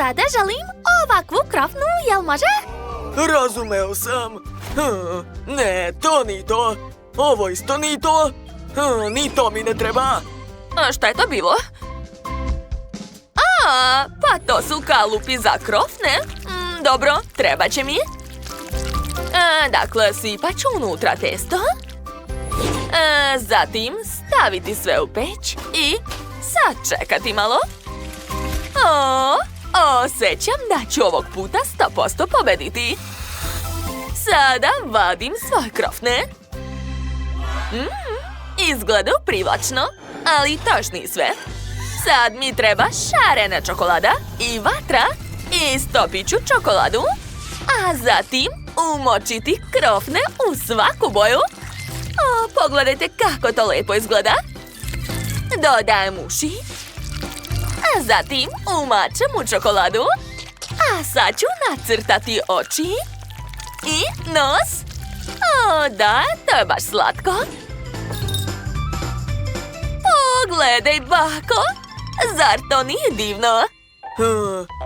sada želim ovakvu krofnu, jel može? Razumeo sam. Ne, to ni to. Ovo isto ni to. Ni to mi ne treba. A šta je to bilo? Pa to su kalupi za krofne. Dobro, treba će mi. Dakle, sipat ću unutra testo. Zatim staviti sve u peć i sačekati malo. Osjećam da ću ovog puta 100% pobediti. Sada vadim svoje krofne. Izgledaju privlačno, ali to još nije sve. Sad mi treba šarena čokolada i vatra. Istopit ću čokoladu, a zatim umočiti krofne u svaku boju. Pogledajte kako to lepo izgleda. Dodajem uši. A zatim umačem u čokoladu. A sad ću nacrtati oči. I nos. Da, to je baš slatko. Pogledaj, bako. Zar to nije divno?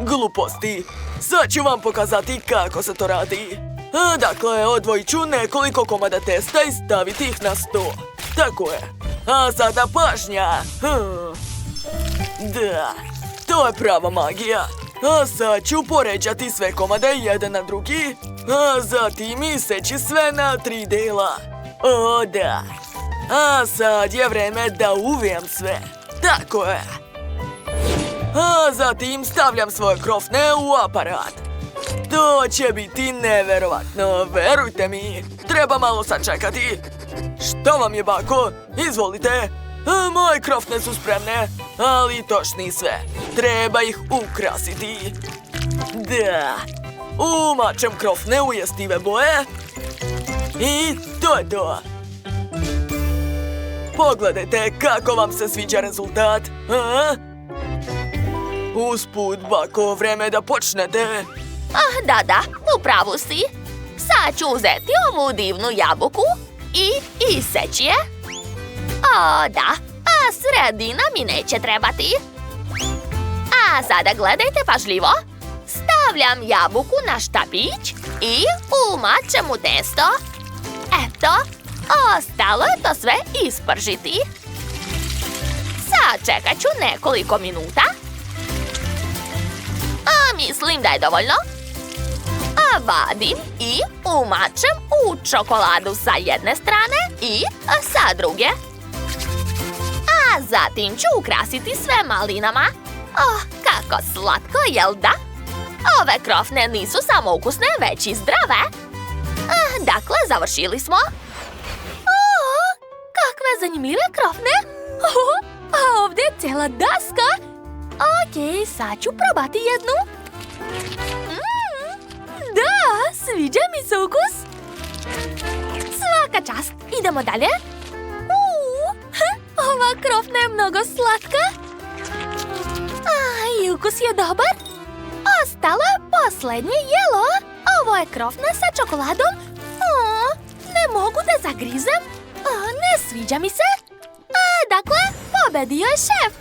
Gluposti. Sad ću vam pokazati kako se to radi. Dakle, odvojit ću nekoliko komada testa i staviti ih na sto. Tako je. A sada pažnja. Da, to je prava magija. A sad ću poređati sve komade jedan na drugi. A zatim iseći sve na 3 dela. O, da. A sad je vreme da uvijem sve. Tako je. A zatim stavljam svoje krofne u aparat. To će biti neverovatno, verujte mi. Treba malo sačekati. Što vam je, bako? Izvolite. Moje krofne su spremne, ali to još nije sve. Treba ih ukrasiti. Da. Umačem krofne u jestive boje. I to je to. Pogledajte kako vam se sviđa rezultat. Usput, bako, vreme da počnete. Da, upravu si. Sad ću uzeti ovu divnu jabuku i iseći je. Da, a sredina mi neće trebati. A sada gledajte pažljivo. Stavljam jabuku na štapić i umačem u testo. Eto, ostalo je to sve ispržiti. Sad čekat ću nekoliko minuta. Mislim da je dovoljno. Vadim i umačem u čokoladu sa jedne strane i sa druge. A zatim ću ukrasiti sve malinama. Kako slatko, jel da? Ove krofne nisu samo ukusne, već i zdrave. Dakle, završili smo. Kakve zanimljive krofne. A ovdje je cijela daska. Ok, sad ću probati jednu. Da, sviđa mi se ukus. Svaka čast, idemo dalje. Ova krofna je mnogo slatka. I ukus je dobar. Ostalo je posljednje jelo. Ovo je krofna sa čokoladom. Ne mogu da zagrizem. Ne sviđa mi se. Dakle, pobedio je šef.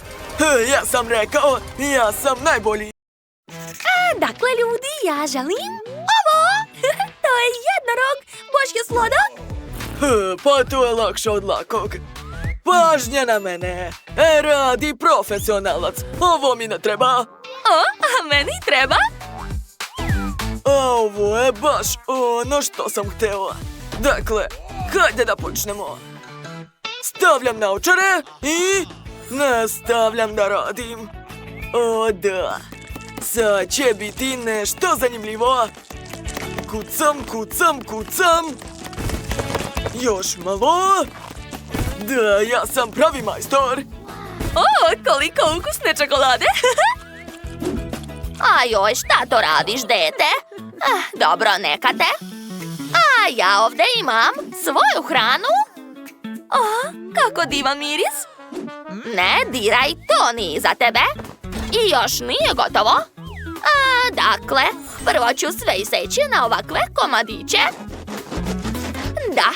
Ja sam rekao, ja sam najbolji. Dakle, ljudi, ja želim ovo. To je jednorog, boš je sladak. Pa to je lakše od lakog. Pažnja na mene. Radi profesionalac. Ovo mi ne treba. A meni treba? Ovo je baš ono što sam htjela. Dakle, hajde da počnemo. Stavljam naočare i nastavljam da radim. Da. Sad će biti nešto zanimljivo. Kucam. Još malo. Da, ja sam pravi majstor. Koliko ukusne čokolade. Joj, šta to radiš, dete? Dobro, neka te. Ja ovdje imam svoju hranu. Kako divan miris. Ne diraj, to nije za tebe. I još nije gotovo. Dakle, prvo ću sve iseći na ovakve komadiće. Da.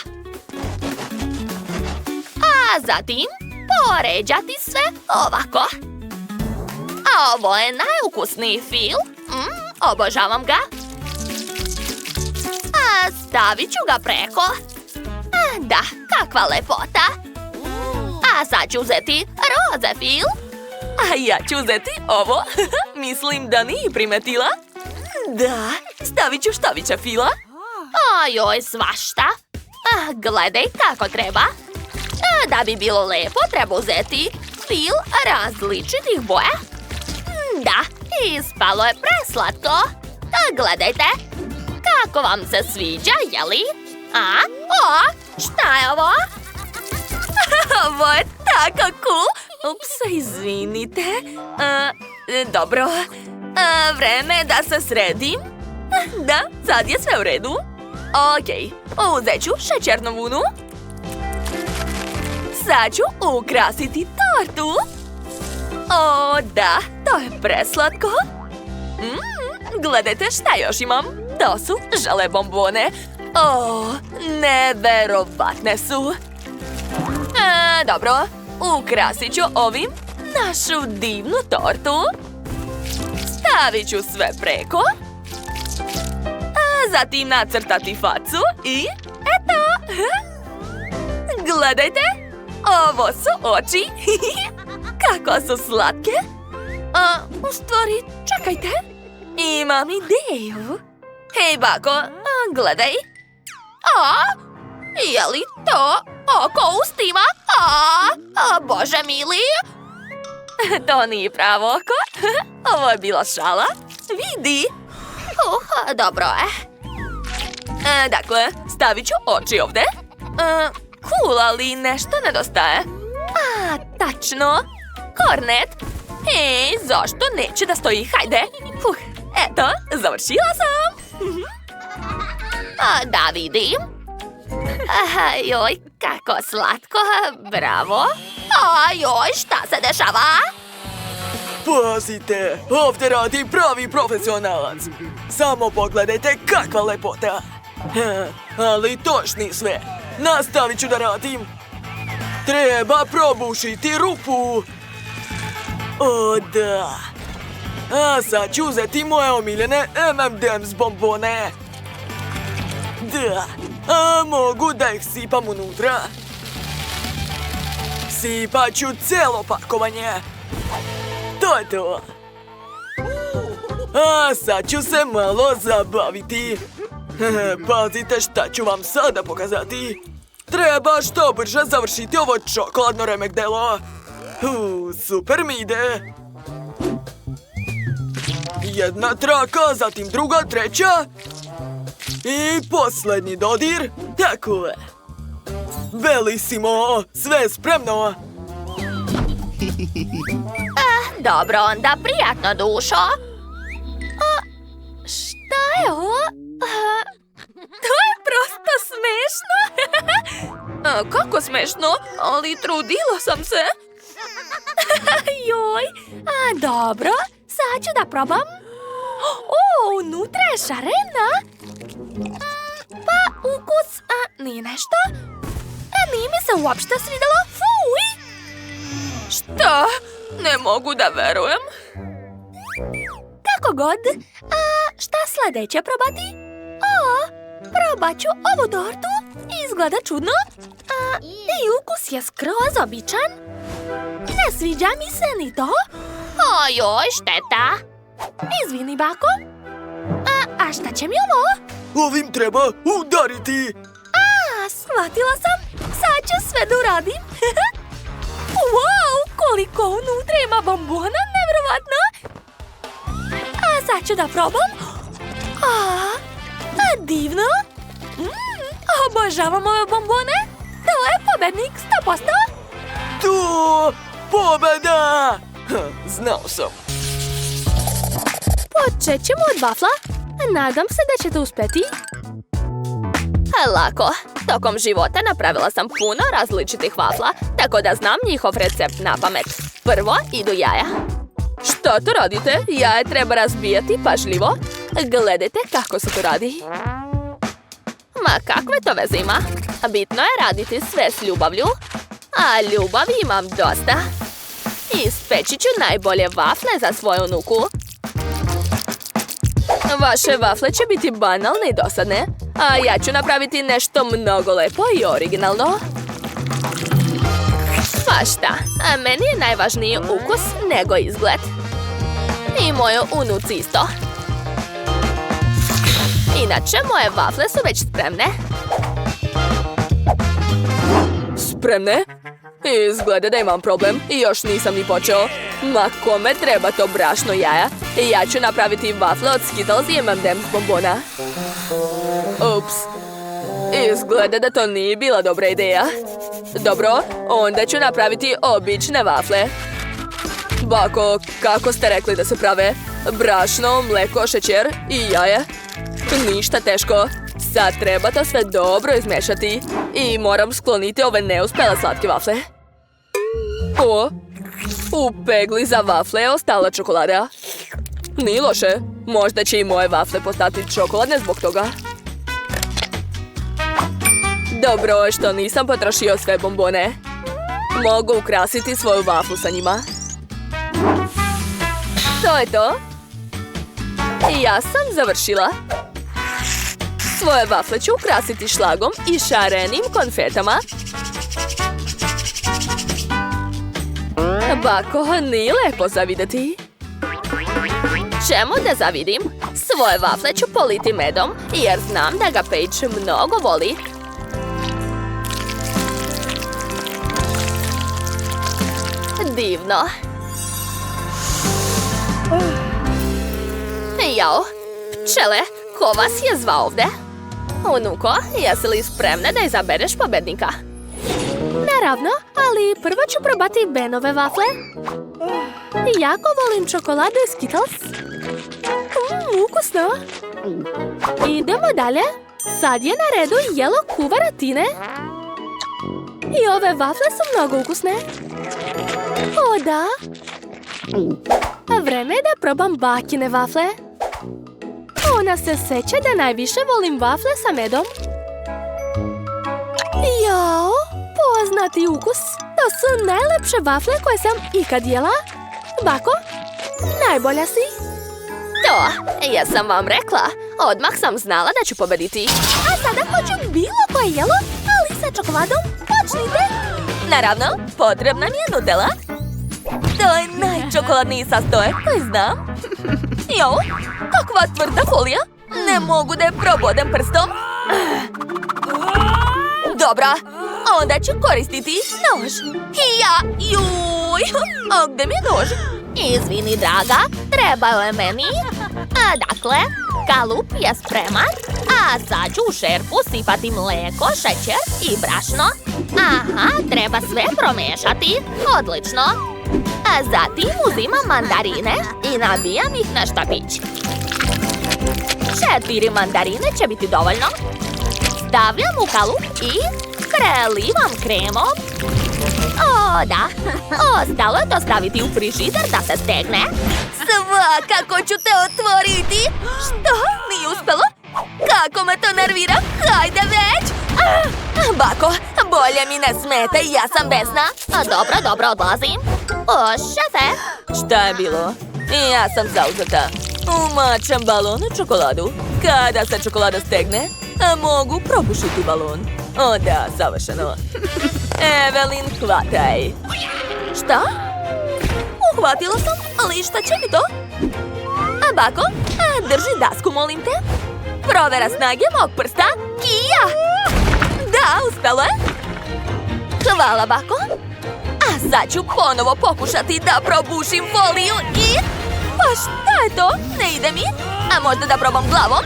A zatim poređati sve ovako. A ovo je najukusniji fil. Obožavam ga. A stavit ću ga preko. Da, kakva lepota. A sad ću uzeti roze fil. A ja ću uzeti ovo. Mislim da nije primetila. Da, stavit ću štavića fila. Ojoj, svašta. Gledaj kako treba. Da bi bilo lepo, treba uzeti fil različitih boja. Da, ispalo je preslatko. Gledajte. Kako vam se sviđa, jeli? Šta je ovo? Ovo je tako cool. Ups, izvinite. Dobro. Vreme je da se sredim. Da, sad je sve u redu. Okej, uzet ću šećernu vunu. Sad ću ukrasiti tortu. O, da, to je preslatko. Gledajte šta još imam. To su žele bombone. O, neverovatne su. Dobro, ukrasit ću ovim našu divnu tortu. Stavit ću sve preko. A zatim nacrtati facu i eto. Gledajte, ovo su oči. Kako su slatke. U stvari, čekajte. Imam ideju. Hej, bako, gledaj. Je li to oko ustima? Bože mili. To nije pravo oko. Ovo je bila šala. Vidi. Dobro je. Dakle, stavit ću oči ovde. Cool, ali nešto nedostaje. Tačno. Kornet. Hej, zašto neće da stoji? Hajde. Eto, završila sam. Da vidim. Joj, kako slatko. Bravo. Joj, šta se dešava? Pazite, ovdje radi pravi profesionalac. Samo pogledajte kakva lepota. Ali to još nije sve. Nastavit ću da radim. Treba probušiti rupu. O da. A sad ću uzeti moje omiljene M&M's bombone. Da. A mogu da ih sipam unutra. Sipat ću celo pakovanje. To je to. A sad ću se malo zabaviti. Pazite šta ću vam sada pokazati. Treba što brže završiti ovo čokoladno remek-delo. Super mi ide. Jedna traka, zatim druga, treća. I posljednji dodir. Tako je. Bellissimo, sve je spremno. Dobro, onda prijatno, dušo. Šta je ovo? To je prosto smešno. Kako smešno? Ali trudila sam se. Joj. Dobro, sad ću da probam. Unutra je šarena. Pa ukus nije nešto. Nije mi se uopšte svidjelo. Fuj. Šta? Ne mogu da verujem. Kako god. Šta sljedeće probati? Probat ću ovu tortu. Izgleda čudno. I ukus je skroz običan. Ne sviđa mi se ni to. Ojoj, šteta. Izvini, bako. A šta će mi ovo? Ovim treba udariti. Shvatila sam. Sad ću sve da uradim. Wow, koliko unutra ima bombona, nevjerovatno. Sad ću da probam. Divno. Obožavam ove bombone. To je pobednik, 100%. To, pobeda! Znao sam. Počet ćemo od vafla. Nadam se da ćete uspjeti. Lako. Tokom života napravila sam puno različitih vafla, tako da znam njihov recept na pamet. Prvo idu jaja. Šta to radite? Jaje treba razbijati pažljivo. Gledajte kako se to radi. Ma kakve to veze ima? Bitno je raditi sve s ljubavlju. A ljubavi imam dosta. Ispeći ću najbolje vafle za svoju unuku. Vaše vafle će biti banalne i dosadne, a ja ću napraviti nešto mnogo lepo i originalno. Pa šta, a meni je najvažniji ukus nego izgled. I moju unuci isto. Inače, moje vafle su već spremne. Spremne? Izgleda da imam problem i još nisam ni počeo. Ma kome treba to brašno jaja? Ja ću napraviti vafle od Skittles i M&M's bombona. Ups. Izgleda da to nije bila dobra ideja. Dobro, onda ću napraviti obične vafle. Bako, kako ste rekli da se prave? Brašno, mleko, šećer i jaje? Ništa teško. Sad treba to sve dobro izmešati. I moram skloniti ove neuspjele slatke vafle. O, u pegli za vafle je ostala čokolada. Nije loše. Možda će i moje vafle postati čokoladne zbog toga. Dobro je što nisam potrošio sve bombone. Mogu ukrasiti svoju vaflu sa njima. To je to. Ja sam završila. Svoje vafle ću ukrasiti šlagom i šarenim konfetama. Bako, nije lepo za vidjeti. Čemu da zavidim? Svoje vafle ću politi medom, jer znam da ga Paige mnogo voli. Divno. Jao, pčele, ko vas je zvao ovdje? Unuko, jesi li spremna da izabereš pobednika? Naravno, ali prvo ću probati Benove vafle. Jako volim čokoladu i Skittles. Ukusno. Idemo dalje. Sad je na redu jelo kuvara Tine. I ove vafle su mnogo ukusne. O da. Vreme je da probam bakine vafle. Ona se seća da najviše volim vafle sa medom. Jao, poznati ukus. To su najlepše vafle koje sam ikad jela. Bako, najbolja si. To, ja sam vam rekla. Odmah sam znala da ću pobediti. A sada hoću bilo koje jelo, ali sa čokoladom. Počnite. Naravno, potrebna mi je Nutella. To je najčokoladniji sastojak koji znam. Jo, kakva tvrda folija. Ne mogu da je probodem prstom. Dobro, onda ću koristiti nož. Juj, a gde mi je nož? Izvini, draga, trebalo je meni. Dakle, kalup je spreman, a sad ću u šerpu sipati mleko, šećer i brašno. Aha, treba sve promešati. Odlično. A zatim uzimam mandarine i nabijam ih na štapić. 4 mandarine će biti dovoljno. Stavljam u kalup i prelivam kremom. O, da. Ostalo je to staviti u frižider da se stegne. Svakako ću te otvoriti. Što? Nije uspelo? Kako me to nervira? Hajde već! Bako, bolje mi ne smete, ja sam besna. Dobro, odlazim. O, šefe. Šta je bilo? Ja sam zauzeta. Umačam balon u čokoladu. Kada se čokolada stegne, mogu probušiti balon. O da, savršeno. Evelyn, hvataj. Šta? Uhvatila sam, ali šta će mi to? A Bako, drži dasku, molim te. Provera snage mog prsta. Kija! Da, uspelo je. Hvala, Bako. A sad ću ponovo pokušati da probušim foliju i... Pa šta je to? Ne ide mi? A možda da probam glavom?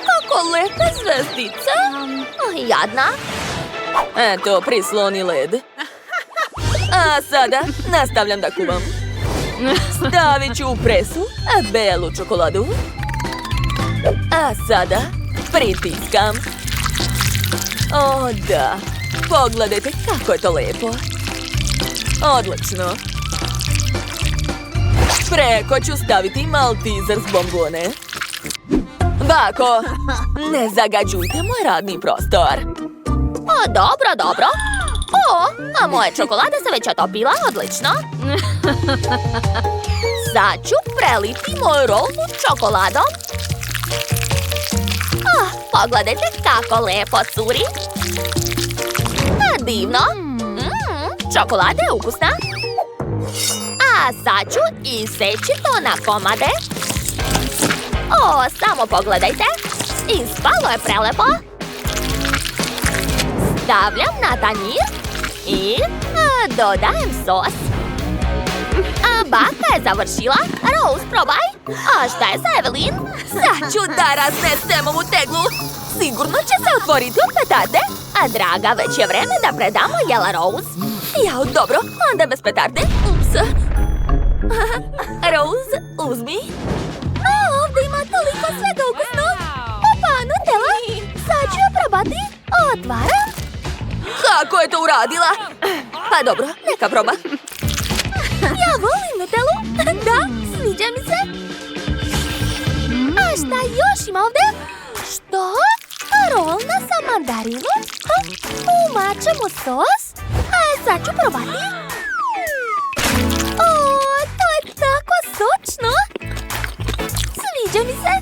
Kako lepa zvezdica. Jadna. Eto, prisloni led. A sada nastavljam da kuvam. Stavit ću u presu belu čokoladu. A sada pritiskam. O da, pogledajte kako je to lepo. Odlično. Preko ću staviti maltizer s bombone. Bako, ne zagađujte moj radni prostor. Dobro. O, a moja čokolada se već otopila, odlično. Sad ću preliti moju rolnu čokoladom. Pogledajte kako lepo curi. Divno. Čokolada je ukusna. A sad ću iseći to na komade. O, samo pogledajte. Ispalo je prelepo. Stavljam na tanjir i dodajem sos. Baka je završila. Rose, probaj. A šta je sa Evelyn? Sad ću da raznesem ovu teglu. Sigurno će se otvoriti od petarde. A draga, već je vreme da predamo jela Rose. Jao, dobro, onda bez petarde. Ups. Rose, uzmi. Ovdje ima toliko svega ukusno. Opa, Nutella. Sad ću je probati. Otvaram. Kako je to uradila? Pa dobro, neka proba. Ja volim Nutellu. Da, sviđa mi se. A šta još ima ovdje? Što? Rolna sa mandarinom? Umačem u sos? A sad ću probati. O, to je tako sočno. Sviđa mi se.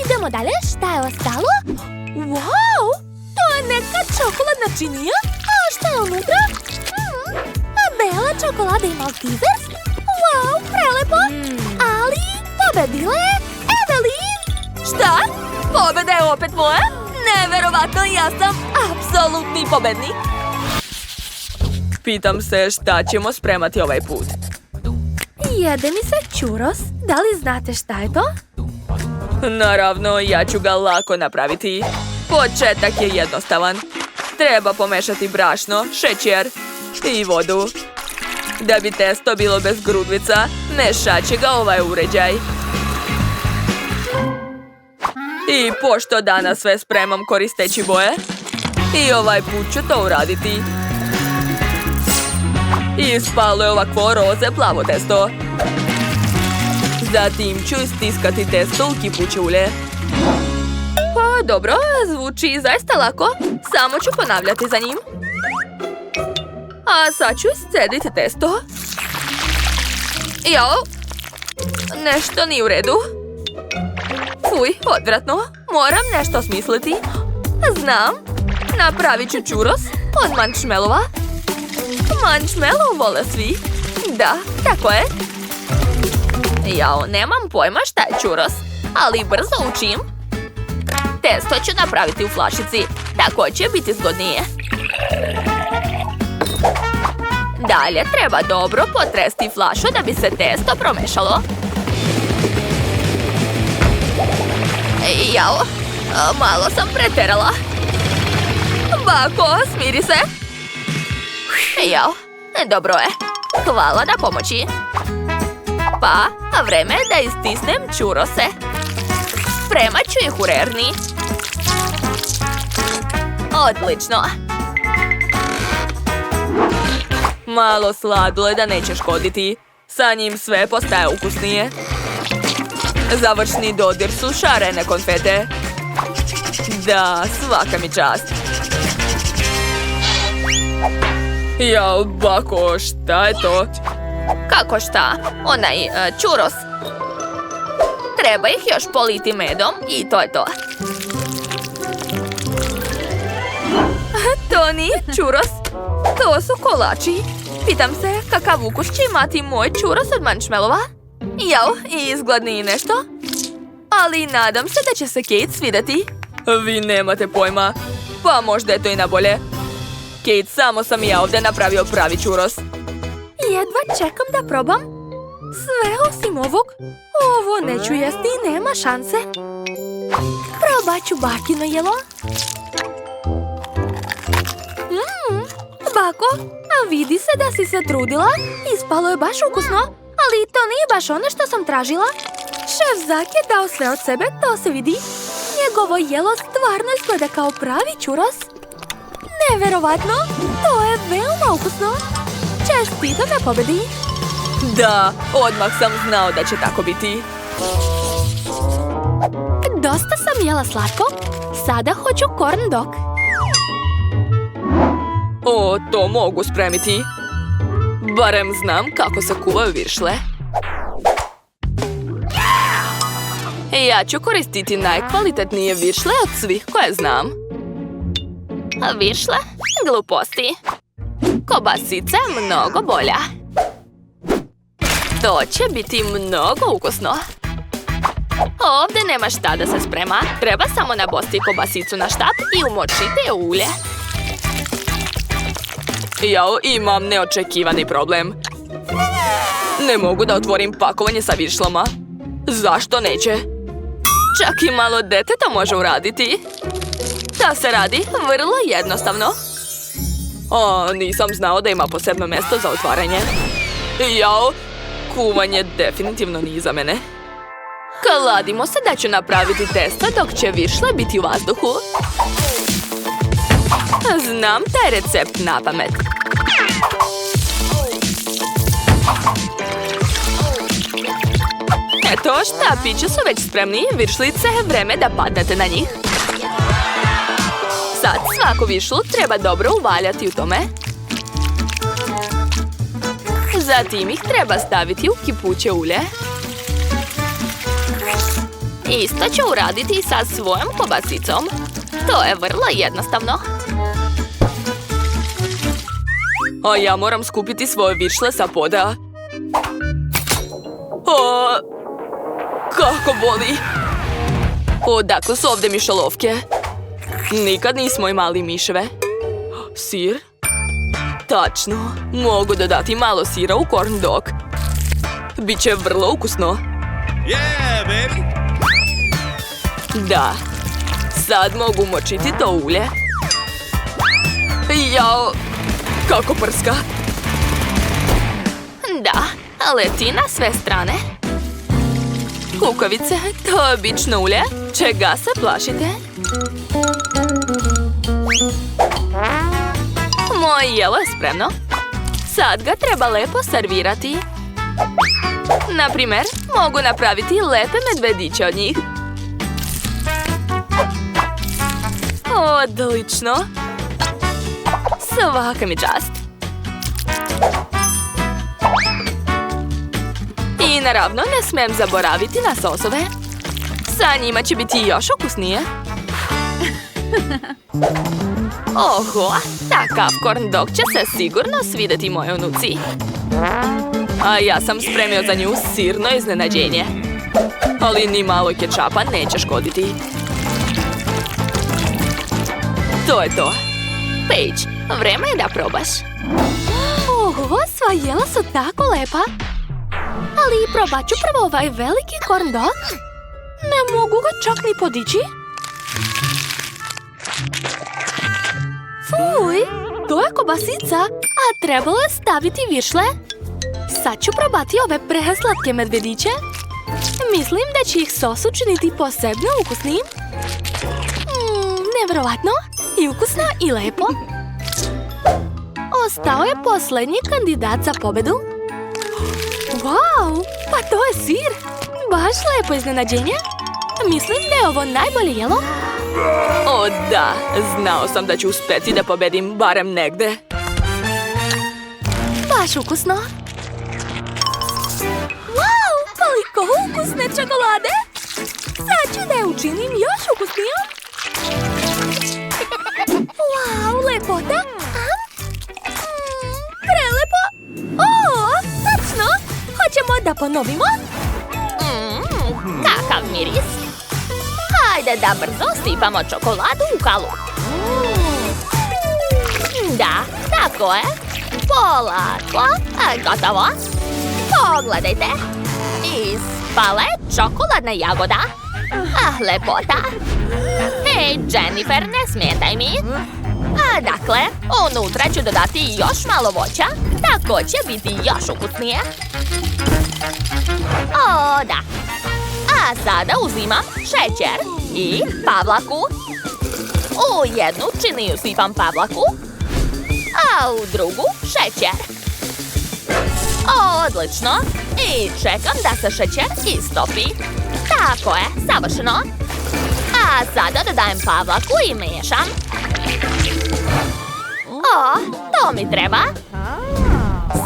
Idemo dalje, šta je ostalo? Wow, to je neka čokoladna činija. A šta je unutra? Bela čokolada i Maltesers. Wow, prelepo. Ali pobedila je Evelyn. Šta? Pobeda je opet moja? Neverovatno, ja sam apsolutni pobednik. Pitam se šta ćemo spremati ovaj put. Jede mi se churros. Da li znate šta je to? Naravno, ja ću ga lako napraviti. Početak je jednostavan. Treba pomešati brašno, šećer i vodu. Da bi testo bilo bez grudvica, mešat će ga ovaj uređaj. I pošto danas sve spremam koristeći boje, i ovaj put ću to uraditi. Ispalo je ovakvo roze plavo testo. Zatim ću istiskati testo u kipuće ulje. Pa dobro, zvuči zaista lako. Samo ću ponavljati za njim. A sad ću iscediti testo. Jao, nešto nije u redu. Fuj, odvratno. Moram nešto smisliti. Znam, napravit ću churros od mančmelova. Mančmelov vole svi. Da, tako je. Jao, nemam pojma šta je churros, ali brzo učim. Testo ću napraviti u flašici, tako će biti zgodnije. Dalje treba dobro potresti flašu da bi se testo promešalo. Jao, malo sam preterala. Bako, smiri se. Jao, dobro je. Hvala na pomoći. Pa, vreme je da istisnem churrose. Spremat ću ih u rerni. Odlično. Malo sladoleda neće škoditi. Sa njim sve postaje ukusnije. Završni dodir su šarene konfete. Da, svaka mi čast. Jao, bako, šta je to? Kako šta? Onaj churros. Treba ih još politi medom i to je to. To nije churros. To su kolači. Pitam se kakav ukus će imati moj churros od mančmelova. Jao, izgladniji nešto. Ali nadam se da će se Kate svidjeti. Vi nemate pojma. Pa možda je to i nabolje. Kate, samo sam ja ovdje napravio pravi churros. Jedva čekam da probam. Sve osim ovog. Ovo neću jesti i nema šanse. Probat ću bakino jelo. Bako, a vidi se da si se trudila. Ispalo je baš ukusno, ali to nije baš ono što sam tražila. Šef Zak je dao sve od sebe, to se vidi. Njegovo jelo stvarno izgleda kao pravi churros. Neverovatno, to je veoma ukusno. Čestitam na pobedi. Da, odmah sam znao da će tako biti. Dosta sam jela slatko, sada hoću corn dog. O, to mogu spremiti. Barem znam kako se kuvaju viršle. Ja ću koristiti najkvalitetnije viršle od svih koje znam. Viršle? Gluposti. Kobasica je mnogo bolja. To će biti mnogo ukusno. Ovdje nema šta da se sprema. Treba samo nabosti kobasicu na štap i umočite je u ulje. Jao, imam neočekivani problem. Ne mogu da otvorim pakovanje sa viršlama. Zašto neće? Čak i malo dete to može uraditi. To se radi vrlo jednostavno. O, nisam znao da ima posebno mjesto za otvaranje. Jao, kuvanje definitivno nije za mene. Kladimo se da ću napraviti testo dok će viršle biti u vazduhu. Znam taj recept napamet. Eto, štapići su već spremni, viršlice je vreme da padnete na njih. Sad svaku viršlu treba dobro uvaljati u tome. Zatim ih treba staviti u kipuće ulje. Isto ću uraditi sa svojom kobasicom. To je vrlo jednostavno. A ja moram skupiti svoje viršle sa poda. O, kako boli! Odakle su ovdje mišolovke? Nikad nismo imali miševe. Sir? Tačno, mogu dodati malo sira u corn dog. Biće vrlo ukusno. Yeah, baby! Da, sad mogu močiti to ulje. Jao, kako prska. Da, leti na sve strane. Kukavice, to je obično ulje. Čega se plašite? Moje jelo je spremno. Sad ga treba lepo servirati. Naprimjer, mogu napraviti lepe medvediće od njih. Odlično. Svaka mi čast. I naravno ne smijem zaboraviti na sosove. Sa njima će biti još ukusnije. Oho, takav corn dog će se sigurno svidjeti mojoj unuci. A ja sam spremio za nju sirno iznenađenje. Ali ni malo kečapa neće škoditi. To je to. Paige, vreme je da probaš. Oho, sva jela su tako lepa. Ali probat ću prvo ovaj veliki corn dog. Ne mogu ga čak ni podići. Fuj, to je kobasica, a trebalo je staviti viršle. Sad ću probati ove preslatke medvediće. Mislim da će ih sos učiniti posebno ukusnim. Nevjerovatno, i ukusno i lepo. Ostao je posljednji kandidat za pobedu. Wow, pa to je sir. Baš lepo iznenađenje. Mislim da je ovo najbolje jelo. O da, znao sam da ću uspjeti da pobedim barem negde. Baš ukusno. Wow, koliko ukusne čokolade. Sad ću da je učinim još ukusnijom. Wow, lepota. Prelepo. O, tačno. Hoćemo da ponovimo? Kakav miris. Hajde da brzo sipamo čokoladu u kalu. Da, tako je. Polako, gotovo. Pogledajte. Ispala je čokoladna jagoda. Ah, lepota. Hej, Jennifer, ne smetaj mi. Dakle, unutra ću dodati još malo voća. Tako će biti još ukusnije. O, da. A sada uzimam šećer i pavlaku. U jednu činiju sipam pavlaku, a u drugu šećer. Odlično. I čekam da se šećer istopi. Tako je, savršeno. A sada dodajem pavlaku i mešam. O, to mi treba.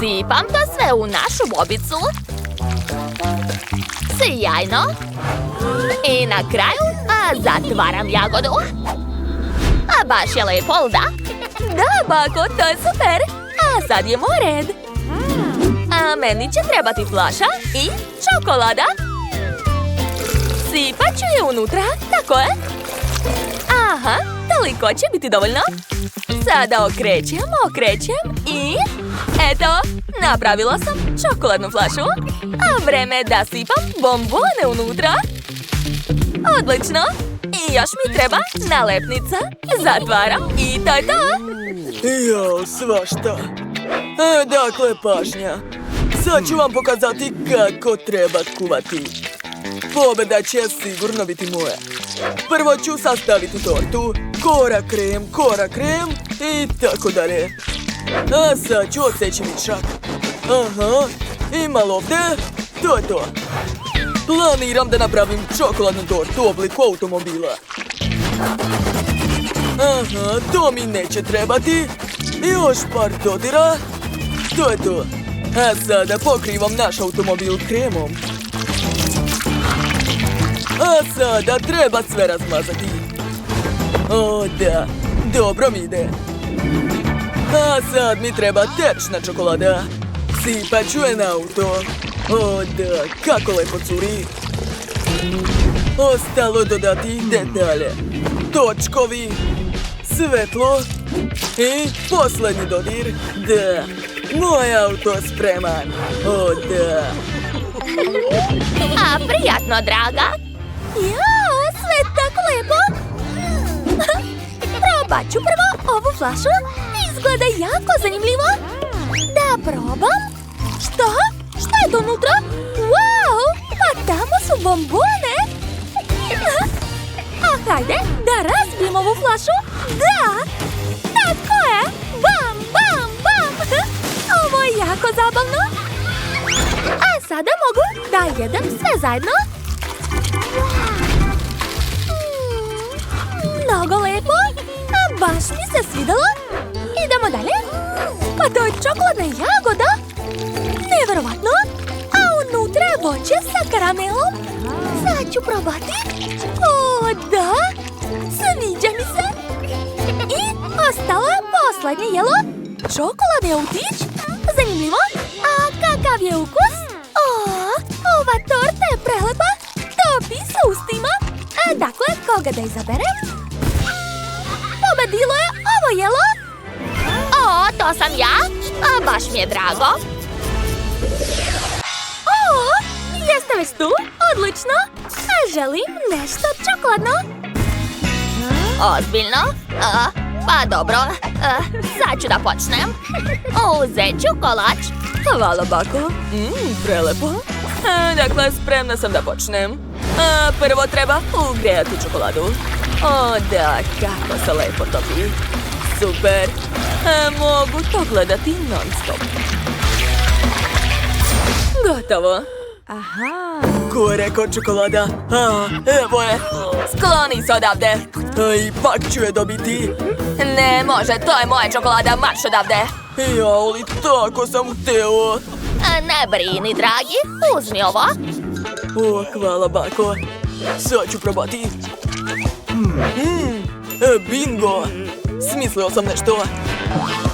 Sipam to sve u našu bobicu. Sjajno. I na kraju zatvaram jagodu. A baš je lepo, da? Da, bako, to je super. A sad je moj red. A meni će trebati flaša i čokolada. Sipat ću je unutra, tako je. Aha, toliko će biti dovoljno. Sada okrećem i... Eto, napravila sam čokoladnu flašu. A vreme je da sipam bombone unutra. Odlično. I još mi treba nalepnica. Zatvaram i to je to. Jao, svašta. Dakle, pažnja. Sad ću vam pokazati kako treba kuvati. Pobjeda će sigurno biti moja. Prvo ću sastaviti tortu, kora krem i tako dalje. A sad ću odseći višak. Aha, i malo ovdje, to je to. Planiram da napravim čokoladnu tortu u obliku automobila. Aha, to mi neće trebati. Još par dodira. To je to. A sada pokrivam naš automobil kremom. A sada treba sve razmazati. O da, dobro mi ide. A sad mi treba tečna čokolada. Sipat ću je na auto. O da, kako lepo curi. Ostalo dodati detalje. Točkovi, svetlo i posljednji dodir. Da, moj auto je spreman. O da. A prijatno, draga. Jao, sve tako lepo. Probat ću prvo ovu flašu. Izgleda jako zanimljivo. Da probam. Što? Šta je to unutra? Wow, pa tamo su bombone. A hajde da razbijem ovu flašu. Da, tako je. Bam, bam, bam. Ovo je jako zabavno. A sada mogu da jedem sve zajedno. Mnogo lepo. A baš mi se svidalo. Idemo dalje. Pa to je čokoladna jagoda. Neverovatno. A unutra je voće sa karamelom. Sad ću probati. O, da. Sviđa mi se. I ostalo je posljednje jelo. Čokoladni autić. Zanimljivo. A kakav je ukus? O, ova torta je prelepa. Topi sa ustima. Dakle, koga da izaberem? Pobedilo je ovo jelo. O, to sam ja. A baš mi je drago. O, jeste već tu? Odlično. A želim nešto čokoladno. Ozbiljno? Pa dobro. Sad ću da počnem. Uzet ću kolač. Hvala, bako. Prelepo. Dakle, spremna sam da počnem. Prvo treba ugrijati čokoladu. O da, kako se lepo topi. Super. Mogu to gledati non stop. Gotovo. Ko je rekao čokolada? Evo je. Skloni se odavde. Ipak ću je dobiti. Ne može, to je moja čokolada, marš odavde. Jao, li tako sam hteo. Ne brini, dragi. Uzmi ovo. O, hvala, bako. Sad ću probati. Bingo! Smislio sam nešto.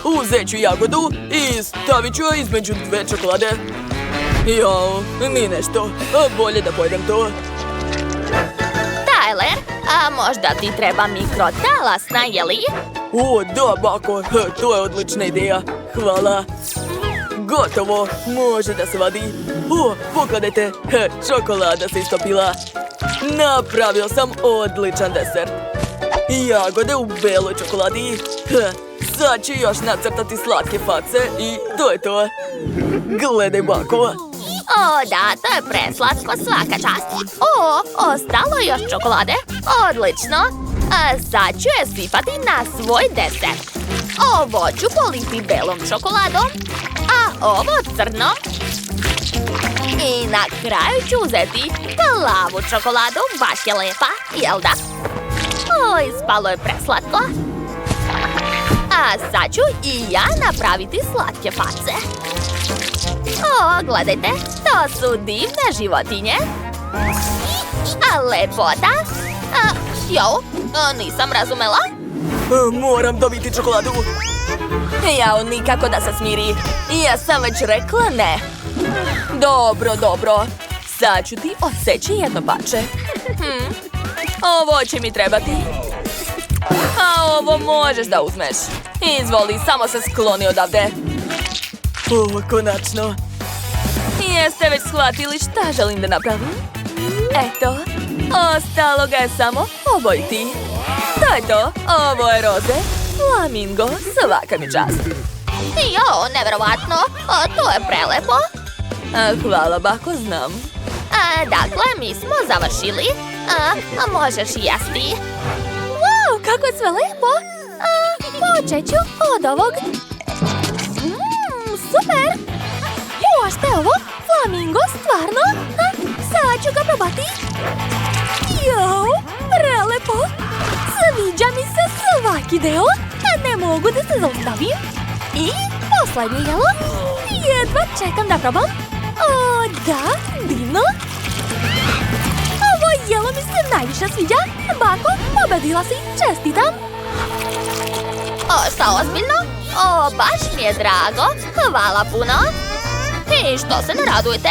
Uzet ću jagodu i stavit ću je između dve čokolade. Jao, ni nešto. Bolje da pojedem to. Tyler, a možda ti treba mikrotalasna, jeli? O, da, bako. To je odlična ideja. Hvala. Gotovo. Može da se vadi. O, pogledajte. Čokolada se istopila. Napravio sam odličan desert. Jagode u beloj čokoladi. Sad ću još nacrtati slatke face i to je to. Gledaj, bako. O, da, to je preslatko, svaka čast. O, ostalo još čokolade. Odlično. Sad ću je sipati na svoj desert. Ovo ću politi belom čokoladom, a ovo crnom. I na kraju ću uzeti plavu čokoladu, baš je lepa, jel da? O, ispalo je preslatko. A sad ću i ja napraviti slatke face. O, gledajte, to su divne životinje. A lepota. Nisam razumela. Moram dobiti čokoladu. Jao, nikako da se smiri. Ja sam već rekla ne. Dobro. Sad ću ti odseći jedno parče. Ovo će mi trebati. A ovo možeš da uzmeš. Izvoli, samo se skloni odavde. Konačno. Jeste već shvatili šta želim da napravim? Eto, ostalo ga je samo obojiti. To je to, ovo je roze, flamingo, svaka mi čast. Jo, neverovatno, to je prelepo. Hvala, bako, znam. Dakle, mi smo završili. Možeš jesti. Wow, kako je sve lepo. Počet ću od ovog. Super. A šta je ovo? Flamingo, stvarno? Sad ću ga probati. Jao, prelepo. Sviđa mi se svaki deo. Ne mogu da se zaustavim. I poslednje jelo. Jedva čekam da probam. O, da, divno. Ovo jelo mi se najviše sviđa. Bako, pobedila si, čestitam. Šta ozbiljno? Baš mi je drago. Hvala puno. I što se ne radujete?